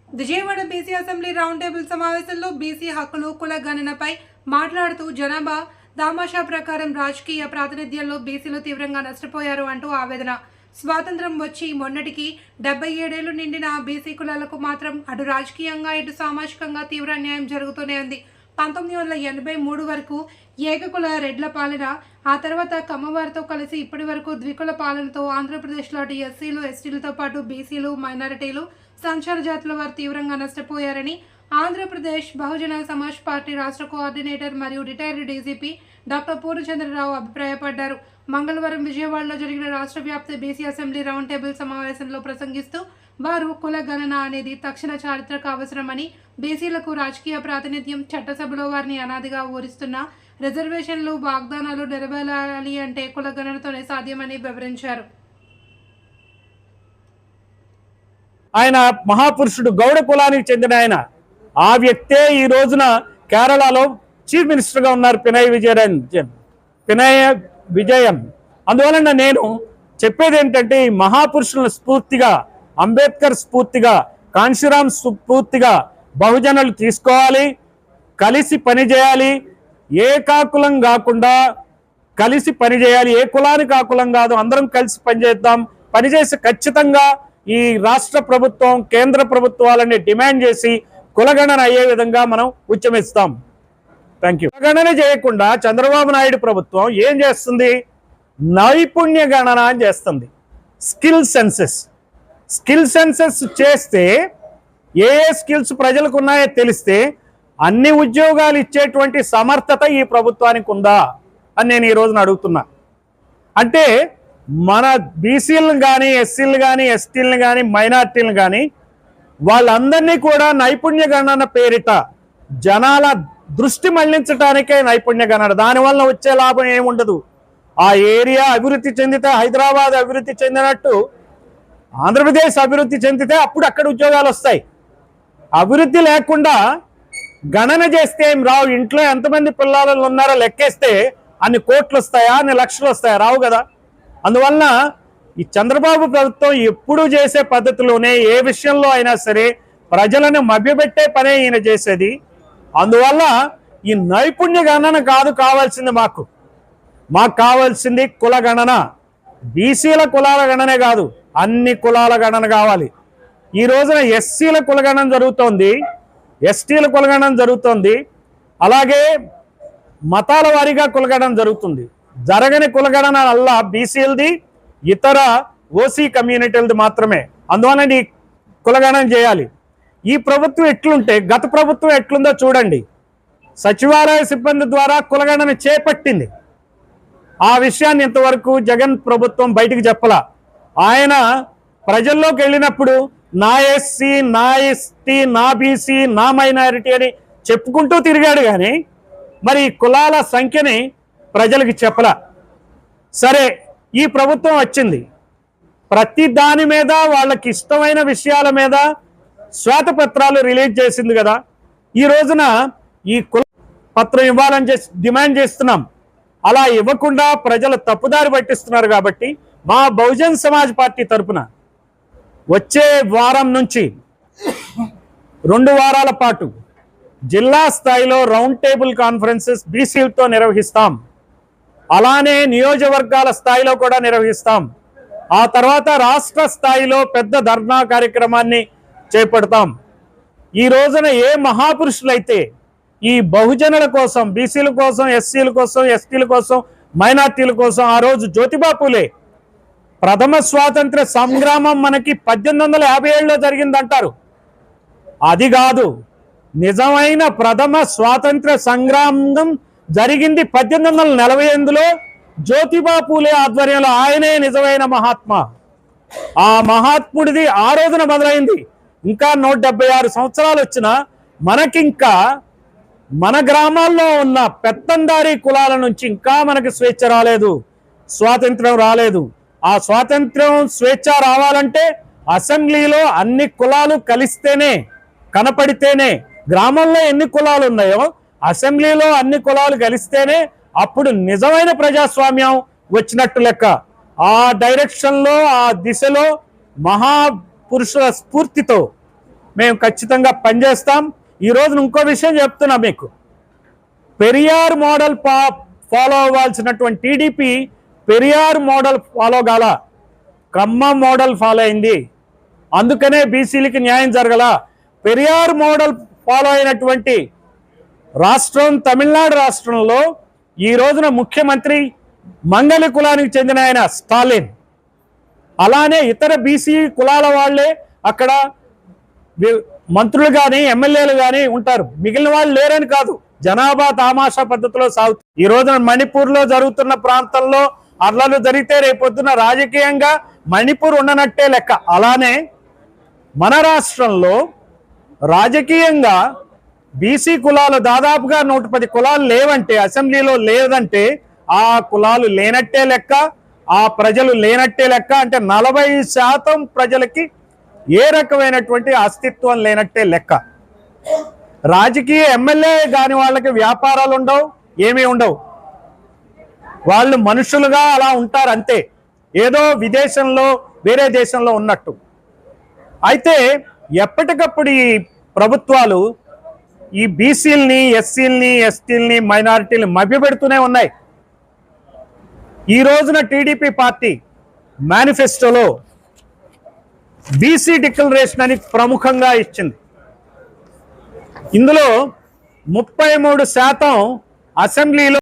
Vijayawada BC assembly round table సమావేశంలో BC హక్కులు కుల గణనపై మాట్లాడుతూ జనాభా దామాషా ప్రకారం రాజకీయ ప్రాతినిధ్యంలో బీసీలు తీవ్రంగా నష్టపోయారు అంటూ ఆవేదన. స్వాతంత్రం వచ్చి మొన్నటికి 77 ఏళ్లు నిండిన బీసీ కులాలకు మాత్రం అటు రాజకీయంగా ఇటు సామాజికంగా తీవ్ర అన్యాయం జరుగుతూనే ఉంది. 1983 వరకు ఏకకుల రెడ్ల పాలన, ఆ తర్వాత కమ్మవారితో కలిసి ఇప్పటి వరకు ద్వికుల పాలనతో ఆంధ్రప్రదేశ్లో అటు ఎస్సీలు ఎస్టీలతో పాటు బీసీలు మైనారిటీలు సంచార జాతుల వారు తీవ్రంగా నష్టపోయారని ఆంధ్రప్రదేశ్ బహుజన సమాజ్ పార్టీ రాష్ట్ర కోఆర్డినేటర్ మరియు రిటైర్డ్ డీజీపీ డాక్టర్ పూర్ణచంద్రరావు అభిప్రాయపడ్డారు. మంగళవారం విజయవాడలో జరిగిన రాష్ట్ర వ్యాప్త బీసీ అసెంబ్లీ రౌండ్ టేబుల్ సమావేశంలో ప్రసంగిస్తూ వారు కుల గణన అనేది తక్షణ చారిత్రక అవసరమని, బీసీలకు రాజకీయ ప్రాతినిధ్యం, చట్టసభలో వారిని అనాదిగా ఊరిస్తున్న రిజర్వేషన్లు వాగ్దానాలు నెరవేరాలి అంటే కుల గణనతోనే సాధ్యమని వివరించారు. ఆయన మహాపురుషుడు గౌడ కులానికి చెందిన ఆయన. ఆ వ్యక్తే ఈ రోజున కేరళలో చీఫ్ మినిస్టర్గా ఉన్నారు, పినయ విజయన్. అందువలన నేను చెప్పేది ఏంటంటే, ఈ మహాపురుషుల స్ఫూర్తిగా, అంబేద్కర్ స్ఫూర్తిగా, కాంశీరామ్ స్ఫూర్తిగా బహుజనులు తీసుకోవాలి, కలిసి పనిచేయాలి. ఏకాకులం కాకుండా కలిసి పనిచేయాలి. ఏ కులానికి ఆ కులం కాదు, అందరం కలిసి పనిచేద్దాం. పనిచేసి ఖచ్చితంగా ఈ రాష్ట్ర ప్రభుత్వం, కేంద్ర ప్రభుత్వాలని డిమాండ్ చేసి కులగణన అయ్యే విధంగా మనం ఉద్యమిస్తాం. Thank you. కులగణన చేయకుండా చంద్రబాబు నాయుడు ప్రభుత్వం ఏం చేస్తుంది? నైపుణ్య గణన అని చేస్తుంది. స్కిల్ సెన్సెస్ చేస్తే ఏ స్కిల్స్ ప్రజలకు ఉన్నాయో తెలిస్తే అన్ని ఉద్యోగాలు ఇచ్చేటువంటి సమర్థత ఈ ప్రభుత్వానికి ఉందా అని నేను ఈ రోజున అడుగుతున్నా. అంటే మన బీసీలను కానీ, ఎస్సీలను కానీ, ఎస్టీలను కానీ, మైనార్టీలను కానీ వాళ్ళందరినీ కూడా నైపుణ్య గణన పేరిట జనాల దృష్టి మళ్లించడానికే నైపుణ్య గణన. దానివల్ల వచ్చే లాభం ఏముండదు. ఆ ఏరియా అభివృద్ధి చెందితే, హైదరాబాద్ అభివృద్ధి చెందినట్టు ఆంధ్రప్రదేశ్ అభివృద్ధి చెందితే అప్పుడు అక్కడ ఉద్యోగాలు వస్తాయి. అభివృద్ధి లేకుండా గణన చేస్తే ఏం రావు. ఇంట్లో ఎంతమంది పిల్లలు ఉన్నారో లెక్కేస్తే అన్ని కోట్లు వస్తాయా, అన్ని లక్షలు వస్తాయా? రావు కదా. అందువలన ఈ చంద్రబాబు ప్రభుత్వం ఎప్పుడు చేసే పద్ధతిలోనే ఏ విషయంలో అయినా సరే ప్రజలను మభ్యపెట్టే పనే ఈయన చేసేది. అందువల్ల ఈ నైపుణ్య గణన కాదు కావాల్సింది. మాకు కావాల్సింది కుల గణన. బీసీల కులాల గణనే కాదు, అన్ని కులాల గణన కావాలి. ఈ రోజున ఎస్సీల కులగణన జరుగుతోంది, ఎస్టీల కులగణన జరుగుతోంది, అలాగే మతాల వారీగా కులగణన జరుగుతుంది. జరగని కులగణన అల్లా బీసీలది, ఇతర ఓసీ కమ్యూనిటీలది మాత్రమే. అందువలన ఈ కులగణన చేయాలి. ఈ ప్రభుత్వం ఎట్లుంటే గత ప్రభుత్వం ఎట్లుందో చూడండి. సచివాలయ సిబ్బంది ద్వారా కులగణన చేపట్టింది. ఆ విషయాన్ని ఇంతవరకు జగన్ ప్రభుత్వం బయటికి చెప్పలా. ఆయన ప్రజల్లోకి వెళ్ళినప్పుడు నా ఎస్సీ, నా ఎస్టీ, నా బీసీ, నా మైనారిటీ అని చెప్పుకుంటూ తిరిగాడు, కానీ మరి కులాల సంఖ్యని ప్రజలకు చెప్పలా. సరే, ఈ ప్రభుత్వం వచ్చింది, ప్రతి దాని మీద వాళ్ళకి ఇష్టమైన విషయాల మీద శ్వేతపత్రాలు రిలీజ్ చేసింది కదా. ఈ రోజున ఈ కుల పత్రం ఇవ్వాలని డిమాండ్ చేస్తున్నాం. అలా ఇవ్వకుండా ప్రజలు తప్పుదారి పట్టిస్తున్నారు. కాబట్టి మా బహుజన్ సమాజ్ పార్టీ తరఫున వచ్చే వారం నుంచి 2 వారాల పాటు జిల్లా స్థాయిలో రౌండ్ టేబుల్ కాన్ఫరెన్సెస్ బీసీలతో నిర్వహిస్తాం. అలానే నియోజకవర్గాల స్థాయిలో కూడా నిర్వహిస్తాం. ఆ తర్వాత రాష్ట్ర స్థాయిలో పెద్ద ధర్నా కార్యక్రమాన్ని చేపడతాం. ఈ రోజున ఏ మహాపురుషులైతే ఈ బహుజనుల కోసం, బీసీల కోసం, ఎస్సీల కోసం, ఎస్టీల కోసం, మైనార్టీల కోసం ఆ రోజు జ్యోతిబా పూలే ప్రథమ స్వాతంత్ర సంగ్రామం మనకి 1857లో జరిగిందంటారు. అది కాదు, నిజమైన ప్రథమ స్వాతంత్ర సంగ్రామం జరిగింది 1848లో జ్యోతిబా పూలే ఆధ్వర్యంలో. ఆయనే నిజమైన మహాత్మా. ఆ మహాత్ముడిది ఆ రోజున మొదలైంది. ఇంకా 176 సంవత్సరాలు వచ్చినా మనకింకా మన గ్రామాల్లో ఉన్న పెత్తందారీ కులాల నుంచి ఇంకా మనకి స్వేచ్ఛ రాలేదు, స్వాతంత్రం రాలేదు. ఆ స్వాతంత్రం, స్వేచ్ఛ రావాలంటే అసెంబ్లీలో అన్ని కులాలు కలిస్తేనే, కనపడితేనే, గ్రామంలో ఎన్ని కులాలు ఉన్నాయో అసెంబ్లీలో అన్ని కులాలు కలిస్తేనే అప్పుడు నిజమైన ప్రజాస్వామ్యం వచ్చినట్టు లెక్క. ఆ డైరెక్షన్లో, ఆ దిశలో మహాపురుషుల స్ఫూర్తితో మేము ఖచ్చితంగా పనిచేస్తాం. ఈ రోజున ఇంకో విషయం చెప్తున్నా మీకు, పెరియార్ మోడల్ ఫాలో అవ్వాల్సినటువంటి టీడీపీ పెరియార్ మోడల్ ఫాలో కాల, ఖమ్మం మోడల్ ఫాలో అయింది. అందుకనే బీసీలకి న్యాయం జరగల. పెరియార్ మోడల్ ఫాలో అయినటువంటి రాష్ట్రం తమిళనాడు రాష్ట్రంలో ఈ రోజున ముఖ్యమంత్రి మంగళి కులానికి చెందిన ఆయన స్టాలిన్. అలానే ఇతర బీసీ కులాల వాళ్ళే అక్కడ మంత్రులు కానీ ఎమ్మెల్యేలు కానీ ఉంటారు, మిగిలిన వాళ్ళు లేరని కాదు, జనాభా తామాషా పద్ధతిలో సాగుతుంది. ఈ రోజున మణిపూర్లో జరుగుతున్న ప్రాంతంలో అల్లర్లు జరిగితే రేపొద్దున రాజకీయంగా మణిపూర్ ఉండనట్టే లెక్క. అలానే మన రాష్ట్రంలో రాజకీయంగా బీసీ కులాలు దాదాపుగా 110 కులాలు లేవంటే, అసెంబ్లీలో లేదంటే ఆ కులాలు లేనట్టే లెక్క, ఆ ప్రజలు లేనట్టే లెక్క. అంటే 40% ప్రజలకి ఏ రకమైనటువంటి అస్తిత్వం లేనట్టే లెక్క. రాజకీయ ఎమ్మెల్యే కాని వాళ్ళకి వ్యాపారాలు ఉండవు, ఏమీ ఉండవు, వాళ్ళు మనుషులుగా అలా ఉంటారు అంతే, ఏదో విదేశంలో వేరే దేశంలో ఉన్నట్టు. అయితే ఎప్పటికప్పుడు ఈ ప్రభుత్వాలు ఈ బీసీలని, ఎస్సీలని, ఎస్టీలని, మైనారిటీలని మభ్యపెడుతూనే ఉన్నాయి. ఈ రోజున టీడీపీ పార్టీ మేనిఫెస్టోలో బీసీ డిక్లరేషన్ అని ప్రముఖంగా ఇచ్చింది. ఇందులో 33% అసెంబ్లీలో